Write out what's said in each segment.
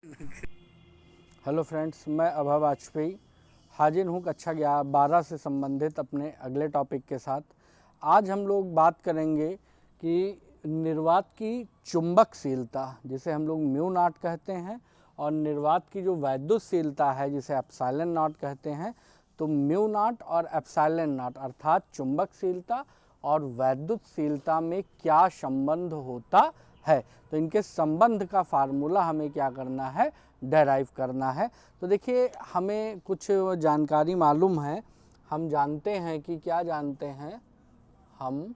Hello friends, मैं अभय वाजपेयी हाजिर हूँ कक्षा 12 से संबंधित अपने अगले टॉपिक के साथ। आज हम लोग बात करेंगे कि निर्वात की चुंबकशीलता, जिसे हम लोग म्यू नॉट कहते हैं, और निर्वात की जो वैद्युतशीलता है जिसे एप्सिलॉन नॉट कहते हैं। तो म्यू नॉट और एप्सिलॉन नॉट अर्थात चुंबकशीलता और वैद्युतशीलता में क्या संबंध होता है, तो इनके संबंध का फार्मूला हमें क्या करना है, डेराइव करना है। तो देखिए, हमें कुछ जानकारी मालूम है। हम जानते हैं कि क्या जानते हैं, हम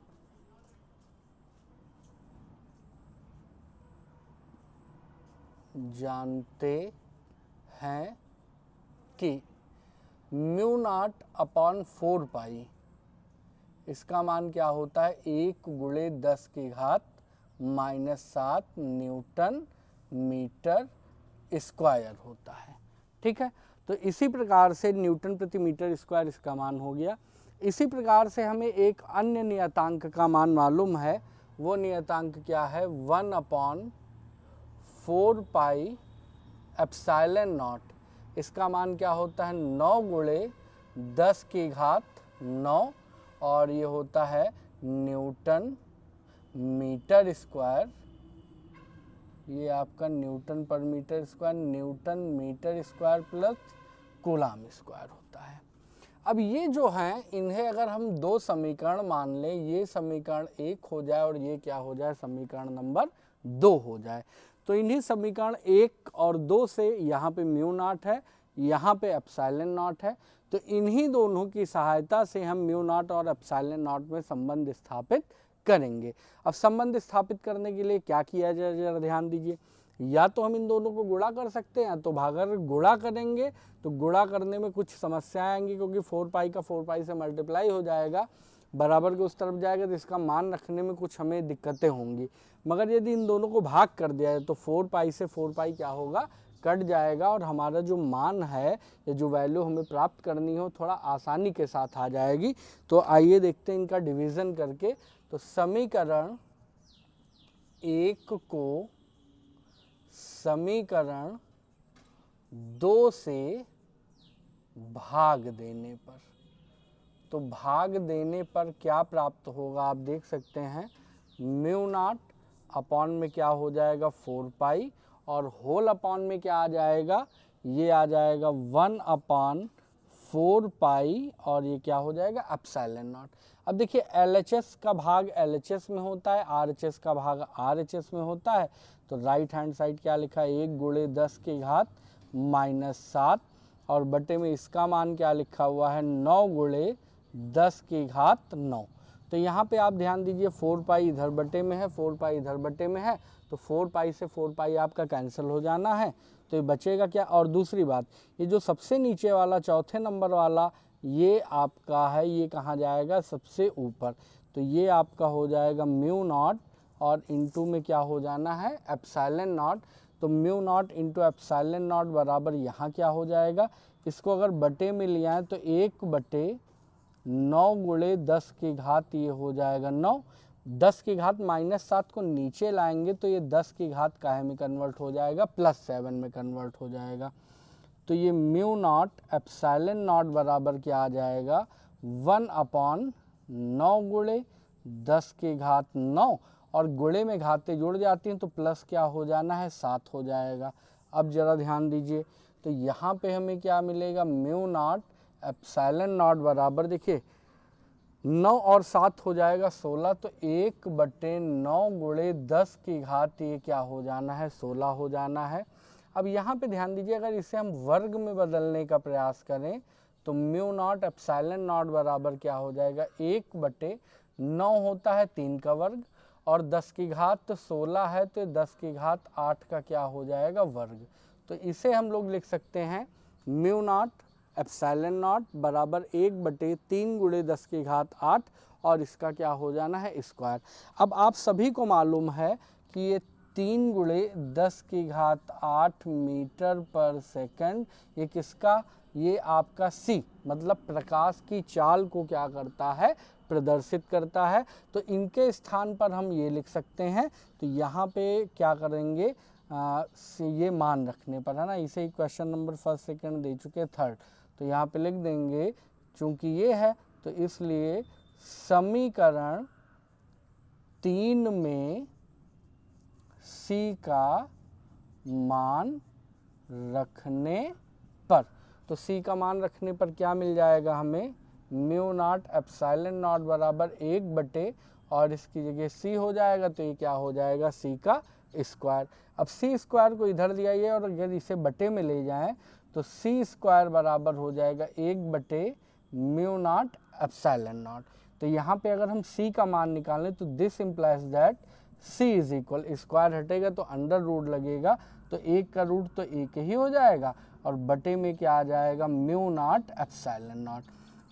जानते हैं कि म्यू नॉट अपॉन 4 पाई, इसका मान क्या होता है, 1×10⁻⁻7 न्यूटन मीटर स्क्वायर होता है। ठीक है, तो इसी प्रकार से न्यूटन प्रति मीटर स्क्वायर इसका मान हो गया। इसी प्रकार से हमें एक अन्य नियतांक का मान मालूम है। वो नियतांक क्या है, 1/4 पाई एप्सिलॉन नॉट। इसका मान क्या होता है, 9×10⁻⁹ और ये होता है न्यूटन मीटर स्क्वायर। ये आपका newton per metre square, newton metre square plus coulomb square होता है। अब ये जो हैं, इन्हें अगर हम दो समीकरण मान लें, ये समीकरण 1 हो जाए और ये क्या हो जाए, समीकरण नंबर 2 हो जाए, तो इन्हीं समीकरण 1 और 2 से यहाँ पे म्यू नॉट है, यहाँ पे एप्सिलॉन नॉट है, तो इन्हीं दोनों की सहायता से हम म्यू नॉट और एप्सिलॉन नॉट में संबंध स्थापित करेंगे। अब संबंध स्थापित करने के लिए क्या किया जाए, जरा ध्यान दीजिए। या तो हम इन दोनों को गुणा कर सकते हैं, तो अगर गुणा करेंगे तो गुणा करने में कुछ समस्याएं आएंगी, क्योंकि 4 पाई का 4 पाई से मल्टीप्लाई हो जाएगा, बराबर के उस तरफ जाएगा, तो इसका मान रखने में कुछ हमें दिक्कतें होंगी। मगर यदि इन दोनों को भाग कर दिया जाए तो 4 पाई से 4 पाई क्या होगा, कट जाएगा, और हमारा जो मान है या जो वैल्यू हमें प्राप्त करनी हो थोड़ा आसानी के साथ आ जाएगी। तो आइए देखते हैं इनका डिवीज़न करके। तो समीकरण 1 को समीकरण 2 से भाग देने पर, तो भाग देने पर क्या प्राप्त होगा, आप देख सकते हैं, म्यू नॉट अपॉन में क्या हो जाएगा 4 पाई, और होल अपॉन में क्या आ जाएगा, ये आ जाएगा 1/4 पाई, और ये क्या हो जाएगा, एप्सिलॉन नॉट। अब देखिए, LHS का भाग LHS में होता है, RHS का भाग RHS में होता है, तो राइट हैंड साइड क्या लिखा है, 1×10⁻⁷, और बटे में इसका मान क्या लिखा हुआ है, 9×10⁹। तो यहाँ पे आप ध्यान दीजिए, 4 पाई इधर बटे में है, 4 पाई इधर बटे में है, तो 4 पाई से 4 पाई आपका कैंसिल हो जाना है, तो ये बचेगा क्या। और दूसरी बात, ये जो सबसे नीचे वाला चौथे नंबर वाला ये आपका है, ये कहाँ जाएगा, सबसे ऊपर, तो ये आपका हो जाएगा म्यू नॉट, और इनटू में क्या हो जाना है, एप्सिलॉन नॉट। तो mu naught into epsilon not बराबर यहाँ क्या हो जाएगा, इसको अगर बटे में लिया है तो 1/9×10⁻, ये हो जाएगा 9, 10⁻⁻7 को नीचे लाएंगे तो ये 10⁻ काहे में कन्वर्ट हो जाएगा, +7 में कन्वर्ट हो जाएगा। तो ये म्यू नॉट एप्सिलॉन नॉट बराबर क्या आ जाएगा, 1/9×10⁻⁹, और गुणे में घातें जुड़ जाती हैं तो प्लस क्या हो जाना है, 7 हो जाएगा। अब जरा ध्यान दीजिए, तो यहाँ पे हमें क्या मिलेगा, म्यू नॉट एप्सिलॉन नॉट बराबर, देखिए 9 और 7 हो जाएगा 16, तो 1/9×10⁻, ये क्या हो जाना है, 16 हो जाना है। अब यहाँ पे ध्यान दीजिए, अगर इसे हम वर्ग में बदलने का प्रयास करें तो म्यू नॉट एप्सिलॉन नॉट बराबर क्या हो जाएगा, 1/9 होता है 3 का वर्ग, और 10⁻16 है तो 10⁸ का क्या हो जाएगा, वर्ग। तो इसे हम लोग लिख सकते हैं म्यू नॉट एप्सिलॉन नॉट बराबर 1/3×10⁸, और इसका क्या हो जाना है, स्क्वायर। अब आप सभी को मालूम है कि ये 3×10⁸ मीटर पर सेकंड, ये किसका, ये आपका C मतलब प्रकाश की चाल को क्या करता है, प्रदर्शित करता है। तो इनके स्थान पर हम ये लिख सकते हैं, तो यहाँ पे क्या करेंगे, ये मान रखने पर, है ना। इसे ही क्वेश्चन नंबर फर्स्ट सेकंड दे चुके, थर्ड। तो यहाँ पे लिख देंगे चूंकि ये है तो इसलिए समीकरण 3 में C का मान रखने पर, तो C का मान रखने पर क्या मिल जाएगा हमें, म्यू नॉट एप्सिलॉन नॉट बराबर 1 बटे, और इसकी जगह C हो जाएगा तो ये क्या हो जाएगा, C का स्क्वायर। अब C स्क्वायर को इधर ले आइए और अगर इसे बटे में ले जाएं तो C स्क्वायर बराबर हो जाएगा 1 बटे म्यू नॉट एप्सिलॉन नॉट। तो यहाँ पे अगर हम C का मान निकालें तो this implies that C is equal, square हटेगा तो अंडर रूट लगेगा, तो 1 का रूट तो 1 ही हो जाएगा, और बटे में क्या आ जाएगा, म्यू नॉट एप्सिलॉन नॉट।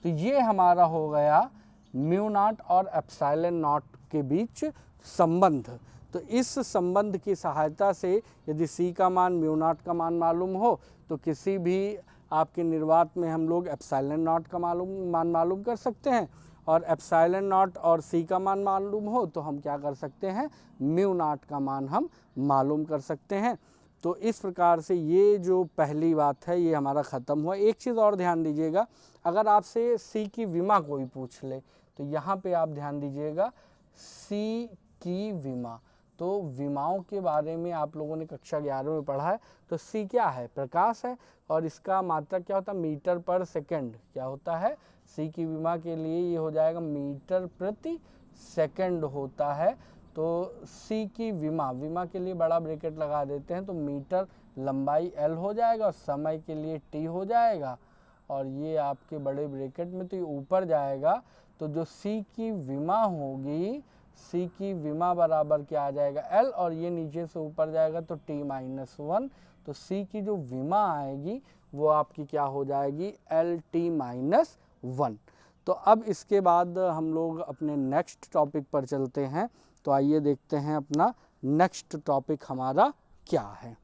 तो ये हमारा हो गया म्यू नॉट और एप्सिलॉन नॉट के बीच संबंध। तो इस संबंध की सहायता से यदि C का मान म्यू नॉट का मान मालूम हो तो किसी भी आपके निर्वात में हम लोग एप्सिलॉन नॉट का मान मालूम कर सकते हैं, और एप्सिलॉन नॉट और C का मान मालूम हो तो हम क्या कर सकते हैं, म्यू नॉट का मान हम मालूम कर सकते हैं। तो इस प्रकार से ये जो पहली बात है ये हमारा ख़त्म हुआ। एक चीज़ और ध्यान दीजिएगा, अगर आपसे C की विमा कोई पूछ ले तो यहाँ पे आप ध्यान दीजिएगा C की विमा, तो विमाओं के बारे में आप लोगों ने कक्षा 11 में पढ़ा है। तो C क्या है, प्रकाश है, और इसका मात्रा क्या होता है, मीटर पर सेकंड क्या होता है, C की विमा के लिए ये हो जाएगा मीटर प्रति सेकंड होता है। तो C की विमा के लिए बड़ा ब्रैकेट लगा देते हैं, तो मीटर लंबाई L हो जाएगा और समय के लिए T हो जाएगा, और ये आपके बड़े ब्रैकेट में तो ये ऊपर जाएगा। तो जो C की विमा होगी, C की विमा बराबर क्या आ जाएगा, L, और ये नीचे से ऊपर जाएगा तो T-1। तो C की जो विमा आएगी वो आपकी क्या हो जाएगी, LT-1। तो अब इसके बाद हम लोग अपने नेक्स्ट टॉपिक पर चलते हैं। तो आइए देखते हैं अपना नेक्स्ट टॉपिक हमारा क्या है।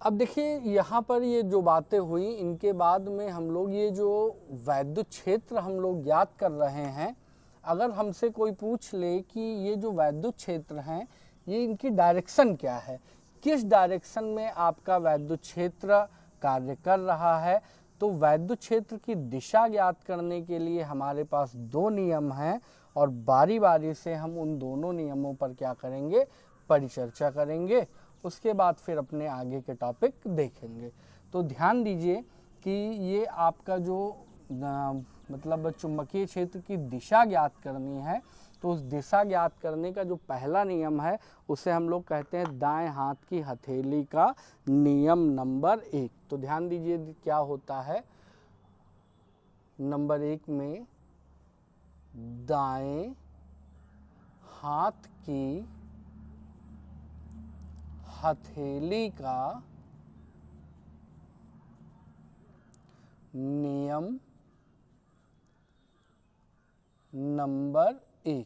अब देखिए यहाँ पर ये जो बातें हुई इनके बाद में हम लोग ये जो वैद्युत क्षेत्र हम लोग ज्ञात कर रहे हैं, अगर हमसे कोई पूछ ले कि ये जो वैद्युत क्षेत्र हैं ये इनकी डायरेक्शन क्या है, किस डायरेक्शन में आपका वैद्युत क्षेत्र कार्य कर रहा है, तो वैद्युत क्षेत्र की दिशा ज्ञात करने के लिए हमारे पास 2 नियम हैं, और बारी बारी से हम उन दोनों नियमों पर क्या करेंगे, परिचर्चा करेंगे। उसके बाद फिर अपने आगे के टॉपिक देखेंगे। तो ध्यान दीजिए कि ये आपका जो मतलब चुंबकीय क्षेत्र की दिशा ज्ञात करनी है, तो उस दिशा ज्ञात करने का जो पहला नियम है उसे हम लोग कहते हैं दाएं हाथ की हथेली का नियम नंबर 1। तो ध्यान दीजिए क्या होता है, नंबर 1 में दाएं हाथ की हथेली का नियम नंबर 1।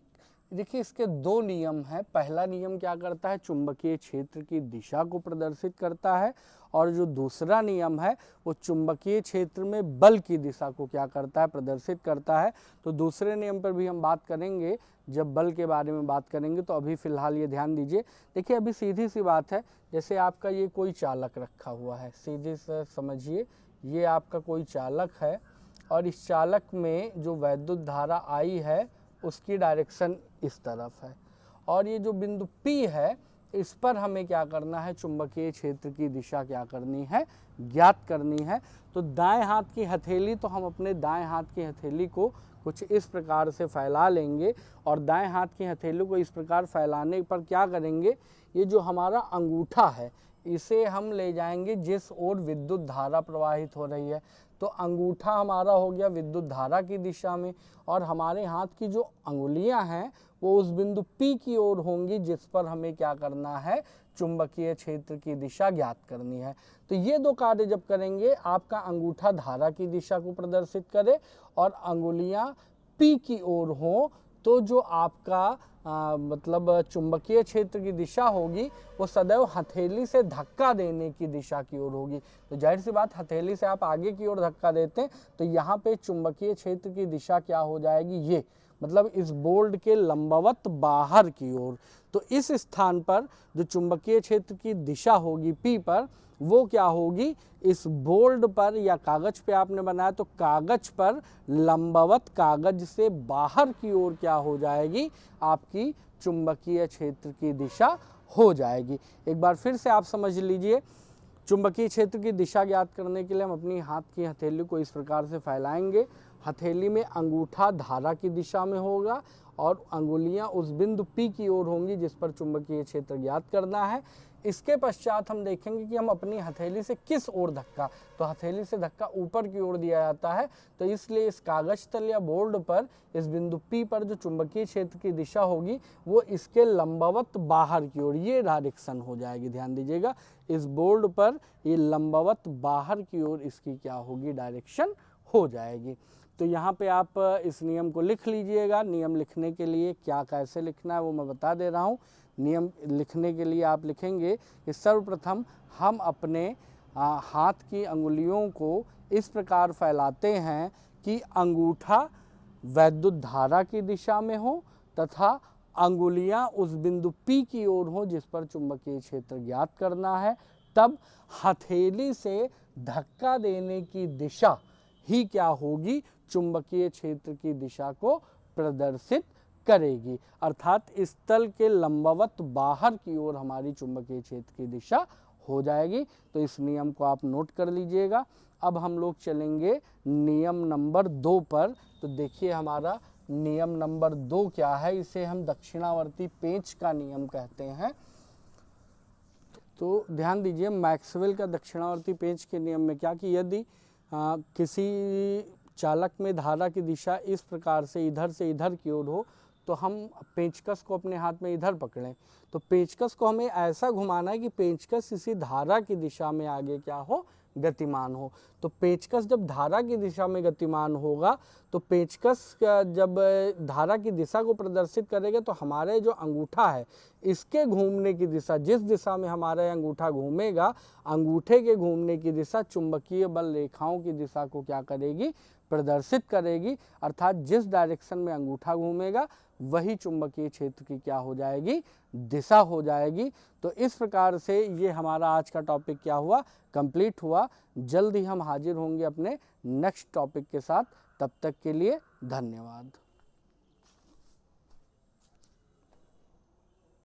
देखिए इसके 2 नियम हैं। पहला नियम क्या करता है, चुंबकीय क्षेत्र की दिशा को प्रदर्शित करता है, और जो दूसरा नियम है वो चुंबकीय क्षेत्र में बल की दिशा को क्या करता है, प्रदर्शित करता है। तो दूसरे नियम पर भी हम बात करेंगे जब बल के बारे में बात करेंगे। तो अभी फ़िलहाल ये ध्यान दीजिए। देखिए अभी सीधी सी बात है, जैसे आपका ये कोई चालक रखा हुआ है, सीधे से समझिए ये आपका कोई चालक है, और इस चालक में जो वैद्युत धारा आई है उसकी डायरेक्शन इस तरफ है, और ये जो बिंदु P है इस पर हमें क्या करना है, चुंबकीय क्षेत्र की दिशा क्या करनी है, ज्ञात करनी है। तो दाएं हाथ की हथेली, तो हम अपने दाएं हाथ की हथेली को कुछ इस प्रकार से फैला लेंगे, और दाएं हाथ की हथेली को इस प्रकार फैलाने पर क्या करेंगे, ये जो हमारा अंगूठा है इसे हम ले जाएंगे जिस ओर विद्युत धारा प्रवाहित हो रही है। तो अंगूठा हमारा हो गया विद्युत धारा की दिशा में, और हमारे हाथ की जो अंगुलियां हैं वो उस बिंदु P की ओर होंगी जिस पर हमें क्या करना है, चुंबकीय क्षेत्र की दिशा ज्ञात करनी है। तो ये 2 कार्य जब करेंगे, आपका अंगूठा धारा की दिशा को प्रदर्शित करे और अंगुलियां P की ओर हो, तो जो आपका मतलब चुंबकीय क्षेत्र की दिशा होगी वो सदैव हथेली से धक्का देने की दिशा की ओर होगी। तो जाहिर सी बात, हथेली से आप आगे की ओर धक्का देते हैं तो यहाँ पे चुंबकीय क्षेत्र की दिशा क्या हो जाएगी, ये मतलब इस बोल्ड के लंबवत बाहर की ओर। तो इस स्थान पर जो चुंबकीय क्षेत्र की दिशा होगी P पर, वो क्या होगी, इस बोल्ड पर या कागज पे आपने बनाया तो कागज पर लंबवत, कागज से बाहर की ओर क्या हो जाएगी, आपकी चुंबकीय क्षेत्र की दिशा हो जाएगी। एक बार फिर से आप समझ लीजिए, चुंबकीय क्षेत्र की दिशा ज्ञात करने के लिए हम अपनी हाथ की हथेली को इस प्रकार से फैलाएंगे। हथेली में अंगूठा धारा की दिशा में होगा और अंगुलियां उस बिंदु P की ओर होंगी जिस पर चुंबकीय क्षेत्र ज्ञात करना है। इसके पश्चात हम देखेंगे कि हम अपनी हथेली से किस ओर धक्का, तो हथेली से धक्का ऊपर की ओर दिया जाता है, तो इसलिए इस कागज तल या बोर्ड पर इस बिंदु P पर जो चुंबकीय क्षेत्र की दिशा होगी वो इसके लंबवत बाहर की ओर, ये डायरेक्शन हो जाएगी। ध्यान दीजिएगा, इस बोर्ड पर ये लंबवत बाहर की ओर इसकी क्या होगी, डायरेक्शन हो जाएगी। तो यहाँ पे आप इस नियम को लिख लीजिएगा। नियम लिखने के लिए क्या कैसे लिखना है वो मैं बता दे रहा हूँ। नियम लिखने के लिए आप लिखेंगे कि सर्वप्रथम हम अपने हाथ की अंगुलियों को इस प्रकार फैलाते हैं कि अंगूठा वैद्युत धारा की दिशा में हो तथा अंगुलियां उस बिंदु P की ओर हो जिस पर चुंबकीय क्षेत्र ज्ञात करना है। तब हथेली से धक्का देने की दिशा ही क्या होगी, चुंबकीय क्षेत्र की दिशा को प्रदर्शित करेगी, अर्थात इस तल के लंबवत बाहर की ओर हमारी चुंबकीय क्षेत्र की दिशा हो जाएगी। तो इस नियम को आप नोट कर लीजिएगा। अब हम लोग चलेंगे नियम नंबर 2 पर। तो देखिए हमारा नियम नंबर 2 क्या है, इसे हम दक्षिणावर्ती पेंच का नियम कहते हैं। तो ध्यान दीजिए, मैक्सवेल का दक्षिणावर्ती पेंच के नियम में क्या कि यदि किसी चालक में धारा की दिशा इस प्रकार से इधर की ओर हो तो हम पेंचकस को अपने हाथ में इधर पकड़ें, तो पेंचकस को हमें ऐसा घुमाना है कि पेंचकस इसी धारा की दिशा में आगे क्या हो, गतिमान हो। तो पेंचकस जब धारा की दिशा में गतिमान होगा तो पेंचकस जब धारा की दिशा को प्रदर्शित करेगा तो हमारे जो अंगूठा है इसके घूमने की दिशा, जिस दिशा में हमारा अंगूठा घूमेगा, अंगूठे के घूमने की दिशा चुंबकीय बल रेखाओं की दिशा को क्या करेगी, प्रदर्शित करेगी। अर्थात जिस डायरेक्शन में अंगूठा घूमेगा वही चुंबकीय क्षेत्र की क्या हो जाएगी, दिशा हो जाएगी। तो इस प्रकार से ये हमारा आज का टॉपिक क्या हुआ, कंप्लीट हुआ। जल्द ही हम हाजिर होंगे अपने नेक्स्ट टॉपिक के साथ। तब तक के लिए धन्यवाद।